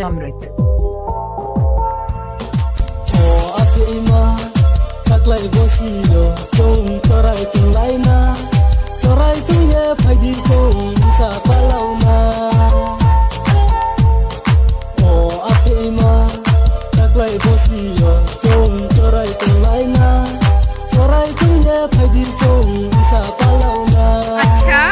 अमृत। Ate ima taklai bosilo chong chorai tung laina chorai tu ye phaidi chong sa palauna ate ima taklai bosilo chong chorai tung laina chorai tu ye phaidi chong sa palauna अच्छा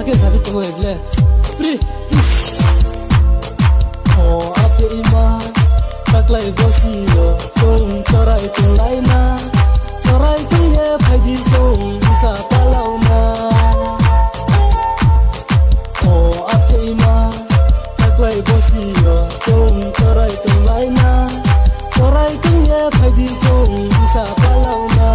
Ake sabi tomo egle pri ate ima taklai bosilo chong chorai tung laina chorai tu ye phaidi chong sa palauna ate ima taklai bosilo chong chorai tung laina chorai tu ye phaidi chong sa palauna